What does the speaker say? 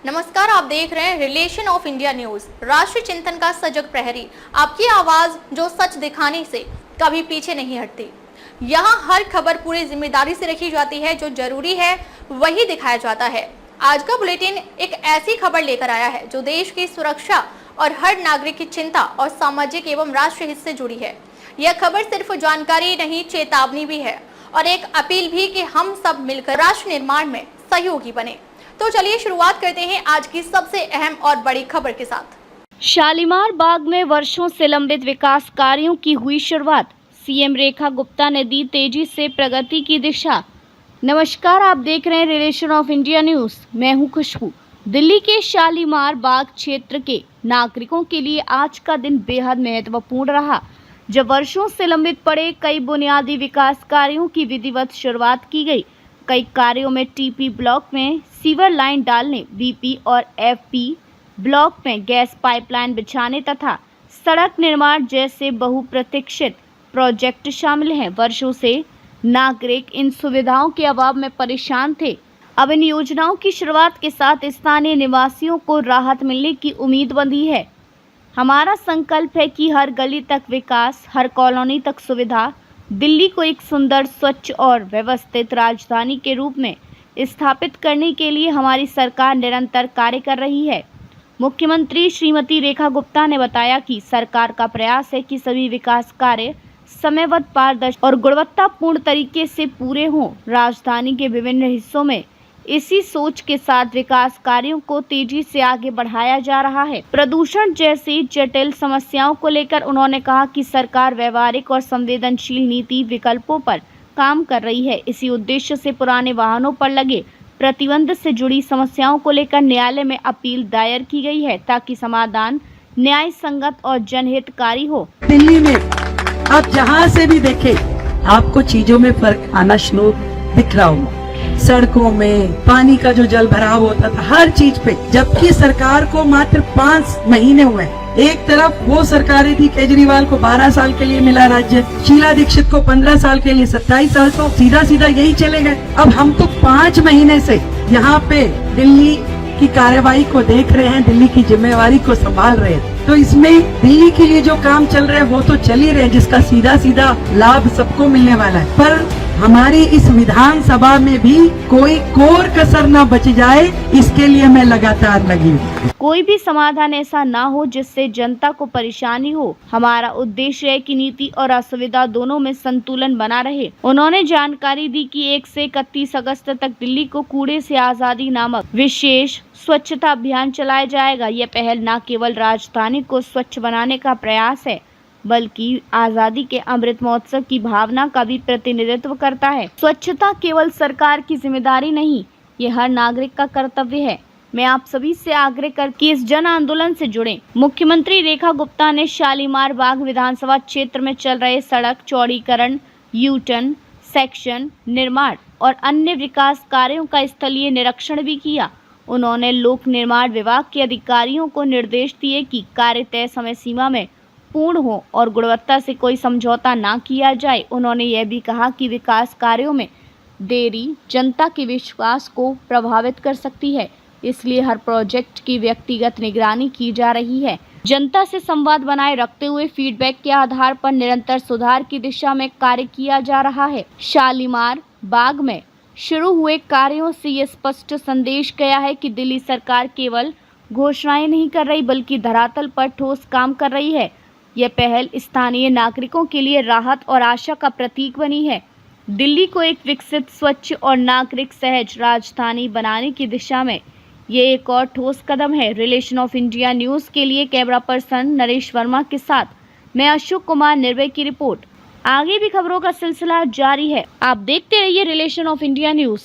नमस्कार, आप देख रहे हैं रिलेशन ऑफ इंडिया न्यूज, राष्ट्रीय चिंतन का सजग प्रहरी। आपकी आवाज जो सच दिखाने से कभी पीछे नहीं हटती। यहाँ हर खबर पूरी जिम्मेदारी से रखी जाती है, जो जरूरी है वही दिखाया जाता है। आज का बुलेटिन एक ऐसी खबर लेकर आया है जो देश की सुरक्षा और हर नागरिक की चिंता और सामाजिक एवं राष्ट्रीय हित से जुड़ी है। यह खबर सिर्फ जानकारी नहीं, चेतावनी भी है और एक अपील भी कि हम सब मिलकर राष्ट्र निर्माण में सहयोगी बने। तो चलिए शुरुआत करते हैं आज की सबसे अहम और बड़ी खबर के साथ। शालीमार बाग में वर्षों से लंबित विकास कार्यों की हुई शुरुआत। सीएम रेखा गुप्ता ने दी तेजी से प्रगति की दिशा। नमस्कार, आप देख रहे हैं रिलेशन ऑफ इंडिया न्यूज। मैं हूं खुशबू। दिल्ली के शालीमार बाग क्षेत्र के नागरिकों के लिए आज का दिन बेहद महत्वपूर्ण रहा, जब वर्षों से लंबित पड़े कई बुनियादी विकास कार्यों की विधिवत शुरुआत की गई। कई कार्यों में टीपी ब्लॉक में सीवर लाइन डालने, बीपी और एफपी ब्लॉक में गैस पाइपलाइन बिछाने तथा सड़क निर्माण जैसे बहुप्रतीक्षित प्रोजेक्ट शामिल हैं। वर्षों से नागरिक इन सुविधाओं के अभाव में परेशान थे। अब इन योजनाओं की शुरुआत के साथ स्थानीय निवासियों को राहत मिलने की उम्मीद बंधी है। हमारा संकल्प है कि हर गली तक विकास, हर कॉलोनी तक सुविधा। दिल्ली को एक सुंदर, स्वच्छ और व्यवस्थित राजधानी के रूप में स्थापित करने के लिए हमारी सरकार निरंतर कार्य कर रही है। मुख्यमंत्री श्रीमती रेखा गुप्ता ने बताया कि सरकार का प्रयास है कि सभी विकास कार्य समयबद्ध, पारदर्शी और गुणवत्तापूर्ण तरीके से पूरे हों। राजधानी के विभिन्न हिस्सों में इसी सोच के साथ विकास कार्यों को तेजी से आगे बढ़ाया जा रहा है। प्रदूषण जैसी जटिल समस्याओं को लेकर उन्होंने कहा कि सरकार व्यवहारिक और संवेदनशील नीति विकल्पों पर काम कर रही है। इसी उद्देश्य से पुराने वाहनों पर लगे प्रतिबंध से जुड़ी समस्याओं को लेकर न्यायालय में अपील दायर की गई है, ताकि समाधान न्याय संगत और जनहितकारी हो। दिल्ली में आप जहाँ से भी देखें, आपको चीजों में फर्क आना शुरू दिख रहा होगा। सड़कों में पानी का जो जल भराव होता था, हर चीज पे, जबकि सरकार को मात्र 5 महीने हुए। एक तरफ वो सरकारें थी, केजरीवाल को 12 साल के लिए मिला राज्य, शीला दीक्षित को 15 साल के लिए, 27 साल तो सीधा सीधा यही चले गए। अब हम तो 5 महीने से यहाँ पे दिल्ली की कार्यवाही को देख रहे हैं, दिल्ली की जिम्मेवारी को संभाल रहे हैं। तो इसमें दिल्ली के लिए जो काम चल रहे हैं वो तो चल ही रहे हैं, जिसका सीधा सीधा लाभ सबको मिलने वाला है। पर हमारी इस विधानसभा में भी कोई कोर कसर न बच जाए, इसके लिए मैं लगातार लगी हूँ। कोई भी समाधान ऐसा ना हो जिससे जनता को परेशानी हो। हमारा उद्देश्य है कि नीति और असुविधा दोनों में संतुलन बना रहे। उन्होंने जानकारी दी कि 1 से 31 अगस्त तक दिल्ली को कूड़े से आजादी नामक विशेष स्वच्छता अभियान चलाया जाएगा। यह पहल न केवल राजधानी को स्वच्छ बनाने का प्रयास है, बल्कि आजादी के अमृत महोत्सव की भावना का भी प्रतिनिधित्व करता है। स्वच्छता केवल सरकार की जिम्मेदारी नहीं, ये हर नागरिक का कर्तव्य है। मैं आप सभी से आग्रह करके इस जन आंदोलन से जुड़ें। मुख्यमंत्री रेखा गुप्ता ने शालीमार बाग विधानसभा क्षेत्र में चल रहे सड़क चौड़ीकरण, यू-टर्न, सेक्शन निर्माण और अन्य विकास कार्यों का स्थलीय निरीक्षण भी किया। उन्होंने लोक निर्माण विभाग के अधिकारियों को निर्देश दिए कि कार्य तय समय सीमा में पूर्ण हो और गुणवत्ता से कोई समझौता ना किया जाए। उन्होंने यह भी कहा कि विकास कार्यों में देरी जनता के विश्वास को प्रभावित कर सकती है, इसलिए हर प्रोजेक्ट की व्यक्तिगत निगरानी की जा रही है। जनता से संवाद बनाए रखते हुए फीडबैक के आधार पर निरंतर सुधार की दिशा में कार्य किया जा रहा है। शालीमार बाग में शुरू हुए कार्यों से ये स्पष्ट संदेश गया है कि दिल्ली सरकार केवल घोषणाएं नहीं कर रही, बल्कि धरातल पर ठोस काम कर रही है। यह पहल स्थानीय नागरिकों के लिए राहत और आशा का प्रतीक बनी है। दिल्ली को एक विकसित, स्वच्छ और नागरिक सहज राजधानी बनाने की दिशा में ये एक और ठोस कदम है। रिलेशन ऑफ इंडिया न्यूज के लिए कैमरा पर्सन नरेश वर्मा के साथ मैं अशोक कुमार निर्भय की रिपोर्ट। आगे भी खबरों का सिलसिला जारी है, आप देखते रहिए रिलेशन ऑफ इंडिया न्यूज।